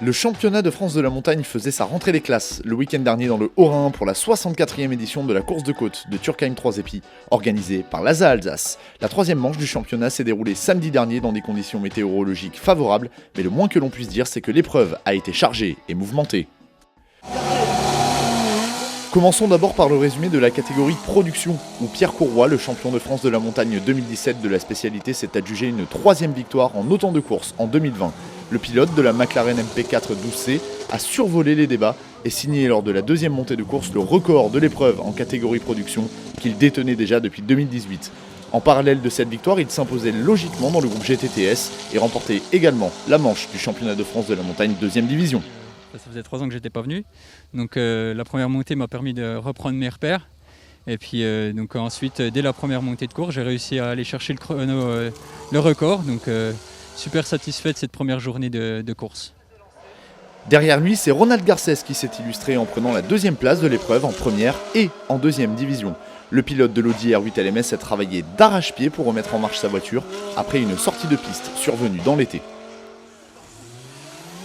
Le championnat de France de la montagne faisait sa rentrée des classes le week-end dernier dans le Haut-Rhin pour la 64e édition de la course de côte de Turckheim 3 Épis, organisée par l'ASA Alsace. La troisième manche du championnat s'est déroulée samedi dernier dans des conditions météorologiques favorables, mais le moins que l'on puisse dire c'est que l'épreuve a été chargée et mouvementée. Commençons d'abord par le résumé de la catégorie production, où Pierre Courroy, le champion de France de la montagne 2017 de la spécialité, s'est adjugé une troisième victoire en autant de courses en 2020. Le pilote de la McLaren MP4 12C a survolé les débats et signé lors de la deuxième montée de course le record de l'épreuve en catégorie production qu'il détenait déjà depuis 2018. En parallèle de cette victoire, il s'imposait logiquement dans le groupe GTTS et remportait également la manche du championnat de France de la montagne 2e division. Ça faisait 3 ans que j'étais pas venu, donc la première montée m'a permis de reprendre mes repères. Et puis donc ensuite, dès la première montée de course, j'ai réussi à aller chercher le chrono, le record. Donc super satisfait de cette première journée de course. Derrière lui, c'est Ronald Garcès qui s'est illustré en prenant la deuxième place de l'épreuve en première et en 2e division. Le pilote de l'Audi R8 LMS a travaillé d'arrache-pied pour remettre en marche sa voiture après une sortie de piste survenue dans l'été.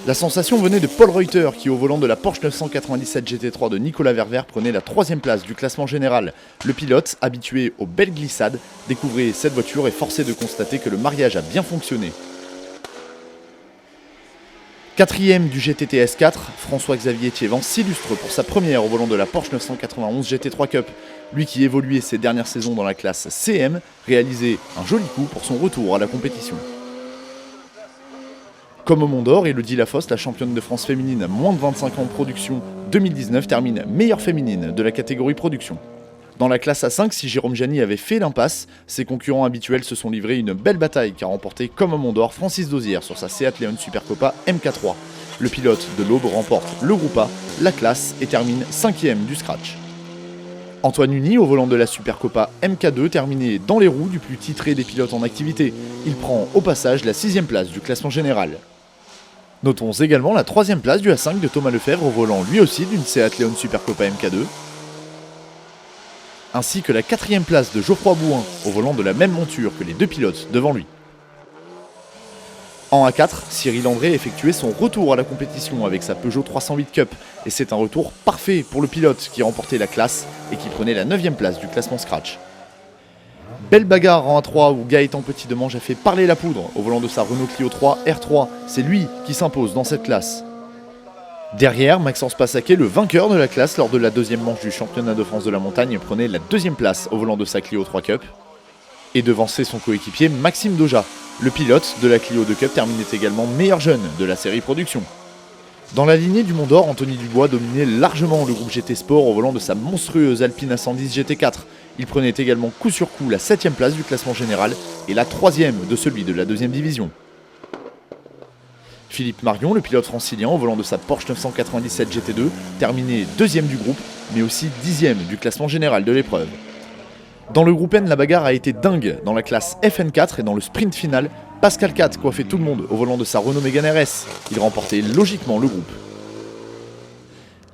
La sensation venait de Paul Reuter qui, au volant de la Porsche 997 GT3 de Nicolas Verver, prenait la 3e place du classement général. Le pilote, habitué aux belles glissades, découvrait cette voiture et forcé de constater que le mariage a bien fonctionné. 4e du GTTS 4, François-Xavier Thiévan s'illustre pour sa première au volant de la Porsche 991 GT3 Cup. Lui qui évoluait ces dernières saisons dans la classe CM, réalisait un joli coup pour son retour à la compétition. Comme au Mont d'Or, Elodie Lafosse, la championne de France féminine à moins de 25 ans de production 2019, termine meilleure féminine de la catégorie production. Dans la classe A5, si Jérôme Gianni avait fait l'impasse, ses concurrents habituels se sont livrés une belle bataille qu'a remporté comme au Mont d'Or Francis Dozière sur sa Seat Leon Supercopa MK3. Le pilote de l'Aube remporte le groupe A, la classe et termine 5e du scratch. Antoine Uni, au volant de la Supercopa MK2, terminé dans les roues du plus titré des pilotes en activité. Il prend au passage la 6e place du classement général. Notons également la 3e place du A5 de Thomas Lefebvre au volant lui aussi d'une Seat Leon Supercopa MK2, ainsi que la 4e place de Geoffroy Bouin au volant de la même monture que les deux pilotes devant lui. En A4, Cyril André effectuait son retour à la compétition avec sa Peugeot 308 Cup et c'est un retour parfait pour le pilote qui remportait la classe et qui prenait la 9e place du classement scratch. Belle bagarre en A3 où Gaëtan Petit-Demange a fait parler la poudre au volant de sa Renault Clio 3 R3. C'est lui qui s'impose dans cette classe. Derrière, Maxence Passaquet, le vainqueur de la classe lors de la 2e manche du championnat de France de la montagne, prenait la 2e place au volant de sa Clio 3 Cup. Et devançait son coéquipier Maxime Doja. Le pilote de la Clio 2 Cup terminait également meilleur jeune de la série production. Dans la lignée du Mont d'Or, Anthony Dubois dominait largement le groupe GT Sport au volant de sa monstrueuse Alpine A110 GT4. Il prenait également coup sur coup la 7e place du classement général et la 3e de celui de la 2e division. Philippe Marion, le pilote francilien au volant de sa Porsche 997 GT2, terminé 2e du groupe, mais aussi 10e du classement général de l'épreuve. Dans le groupe N, la bagarre a été dingue. Dans la classe FN4 et dans le sprint final, Pascal Cat coiffait tout le monde au volant de sa Renault Mégane RS. Il remportait logiquement le groupe.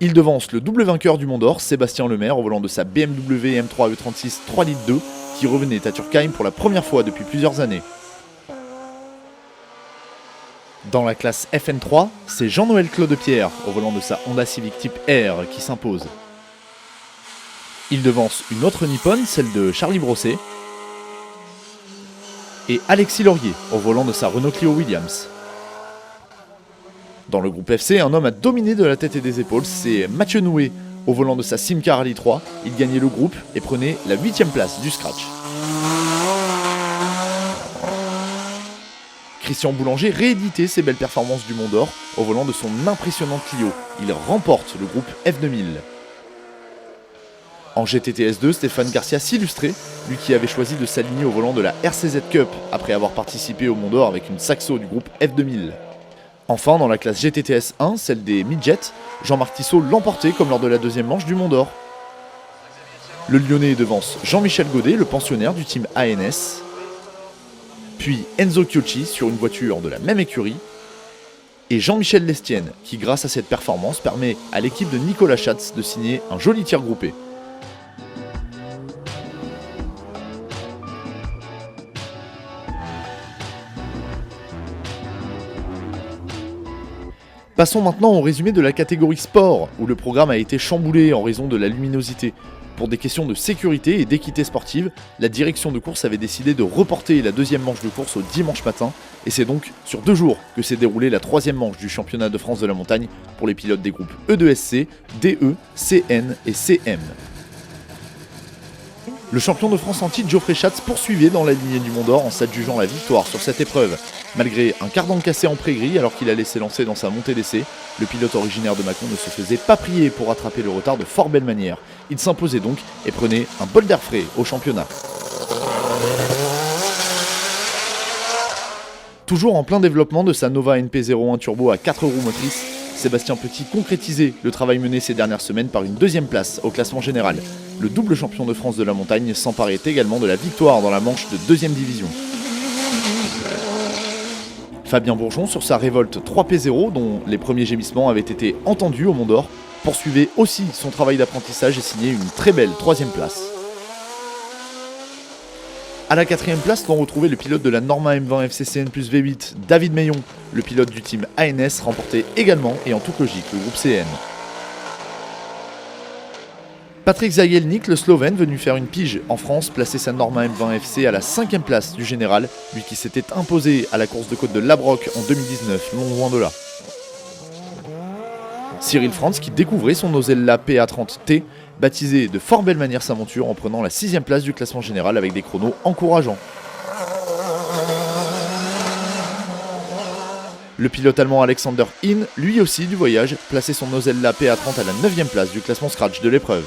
Il devance le double vainqueur du Mont d'Or, Sébastien Lemaire, au volant de sa BMW M3 E36 3 litres 2, qui revenait à Turckheim pour la première fois depuis plusieurs années. Dans la classe FN3, c'est Jean-Noël Claude-Pierre, au volant de sa Honda Civic Type R, qui s'impose. Il devance une autre Nippon, celle de Charlie Brosset, et Alexis Laurier, au volant de sa Renault Clio Williams. Dans le groupe FC, un homme a dominé de la tête et des épaules, c'est Mathieu Noué. Au volant de sa Simca Rally 3, il gagnait le groupe et prenait la 8e place du scratch. Christian Boulanger rééditait ses belles performances du Mont d'Or au volant de son impressionnante Clio. Il remporte le groupe F2000. En GTTS2, Stéphane Garcia s'illustrait, lui qui avait choisi de s'aligner au volant de la RCZ Cup après avoir participé au Mont d'Or avec une Saxo du groupe F2000. Enfin, dans la classe GTTS 1, celle des midgets, Jean-Marc Tissot l'emportait comme lors de la 2e manche du Mont d'Or. Le Lyonnais devance Jean-Michel Godet, le pensionnaire du team ANS, puis Enzo Chiocci sur une voiture de la même écurie, et Jean-Michel Lestienne, qui grâce à cette performance permet à l'équipe de Nicolas Schatz de signer un joli tir groupé. Passons maintenant au résumé de la catégorie sport, où le programme a été chamboulé en raison de la luminosité. Pour des questions de sécurité et d'équité sportive, la direction de course avait décidé de reporter la deuxième manche de course au dimanche matin, et c'est donc sur 2 jours que s'est déroulée la troisième manche du championnat de France de la montagne pour les pilotes des groupes E2SC, DE, CN et CM. Le champion de France en titre Geoffrey Schatz poursuivait dans la lignée du Mont d'Or en s'adjugeant la victoire sur cette épreuve. Malgré un cardan cassé en pré-grille alors qu'il allait s'élancer dans sa montée d'essai, le pilote originaire de Mâcon ne se faisait pas prier pour rattraper le retard de fort belle manière. Il s'imposait donc et prenait un bol d'air frais au championnat. Toujours en plein développement de sa Nova NP01 Turbo à 4 roues motrices, Sébastien Petit concrétisait le travail mené ces dernières semaines par une deuxième place au classement général. Le double champion de France de la montagne s'emparait également de la victoire dans la manche de 2e division. Fabien Bourgeon, sur sa Révolte 3P0, dont les premiers gémissements avaient été entendus au Mont d'Or, poursuivait aussi son travail d'apprentissage et signait une très belle 3e place. À la 4e place, l'on retrouvait le pilote de la Norma M20 FCCN plus V8, David Meillon. Le pilote du team ANS remportait également, et en toute logique, le groupe CN. Patrick Zajelnik, le Slovène, venu faire une pige en France, plaçait sa Norma M20 FC à la 5e place du général, lui qui s'était imposé à la course de côte de Labrock en 2019, non loin de là. Cyril Franz qui découvrait son Osella PA30T, baptisé de fort belle manière sa monture en prenant la 6e place du classement général avec des chronos encourageants. Le pilote allemand Alexander Hinn, lui aussi du voyage, plaçait son Osella PA30 à la 9e place du classement scratch de l'épreuve.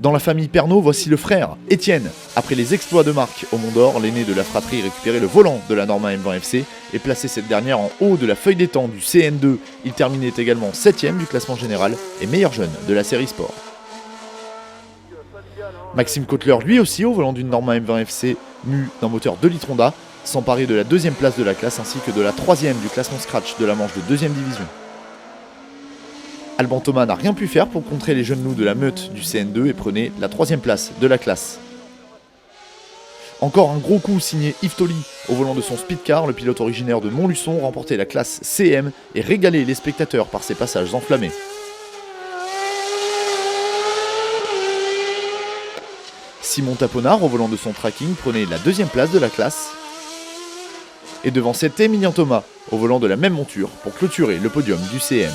Dans la famille Pernot, voici le frère, Étienne. Après les exploits de Marc au Mont d'Or, l'aîné de la fratrie récupérait le volant de la Norma M20 FC et plaçait cette dernière en haut de la feuille des temps du CN2. Il terminait également 7e du classement général et meilleur jeune de la série Sport. Maxime Kotler, lui aussi au volant d'une Norma M20 FC mue d'un moteur 2 litres Honda, s'emparait de la 2e place de la classe ainsi que de la 3e du classement scratch de la manche de 2e division. Alban Thomas n'a rien pu faire pour contrer les jeunes loups de la meute du CN2 et prenait la 3e place de la classe. Encore un gros coup signé Yves Tolly au volant de son speedcar, le pilote originaire de Montluçon remportait la classe CM et régalait les spectateurs par ses passages enflammés. Simon Taponard au volant de son tracking prenait la 2e place de la classe et devançait Émilien Thomas au volant de la même monture pour clôturer le podium du CM.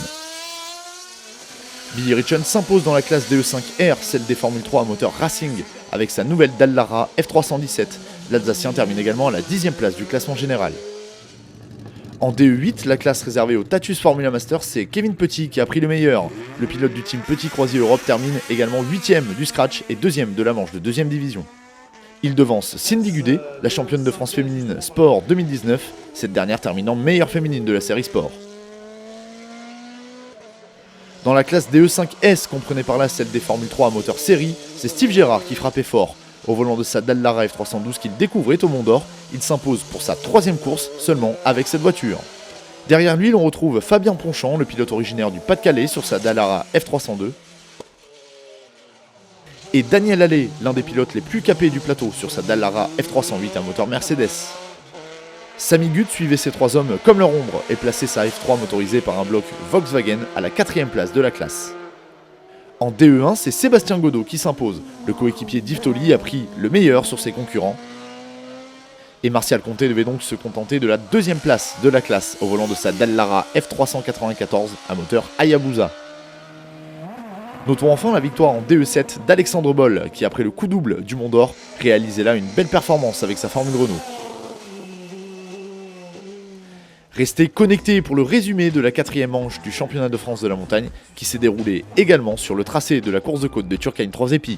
Billy Ritchen s'impose dans la classe DE5R, celle des Formule 3 à moteur Racing, avec sa nouvelle Dallara F317. L'Alsacien termine également à la 10e place du classement général. En DE8, la classe réservée au Tatus Formula Master, c'est Kevin Petit qui a pris le meilleur. Le pilote du team Petit Croisier Europe termine également 8e du scratch et 2e de la manche de 2e division. Il devance Cindy Gudet, la championne de France féminine Sport 2019, cette dernière terminant meilleure féminine de la série Sport. Dans la classe DE5S, comprenait par là celle des Formule 3 à moteur série, c'est Steve Gérard qui frappait fort. Au volant de sa Dallara F312 qu'il découvrait au Mont d'Or, il s'impose pour sa 3e course seulement avec cette voiture. Derrière lui, l'on retrouve Fabien Ponchant, le pilote originaire du Pas-de-Calais sur sa Dallara F302. Et Daniel Allais, l'un des pilotes les plus capés du plateau sur sa Dallara F308 à moteur Mercedes. Samy Gut suivait ces 3 hommes comme leur ombre et plaçait sa F3 motorisée par un bloc Volkswagen à la 4e place de la classe. En DE1, c'est Sébastien Godot qui s'impose. Le coéquipier d'Yves Tolly a pris le meilleur sur ses concurrents. Et Martial Conté devait donc se contenter de la 2e place de la classe au volant de sa Dallara F394 à moteur Hayabusa. Notons enfin la victoire en DE7 d'Alexandre Boll qui, après le coup double du Mont d'Or, réalisait là une belle performance avec sa Formule Renault. Restez connectés pour le résumé de la 4e manche du championnat de France de la montagne qui s'est déroulé également sur le tracé de la course de côte de Turckheim 3 Épis.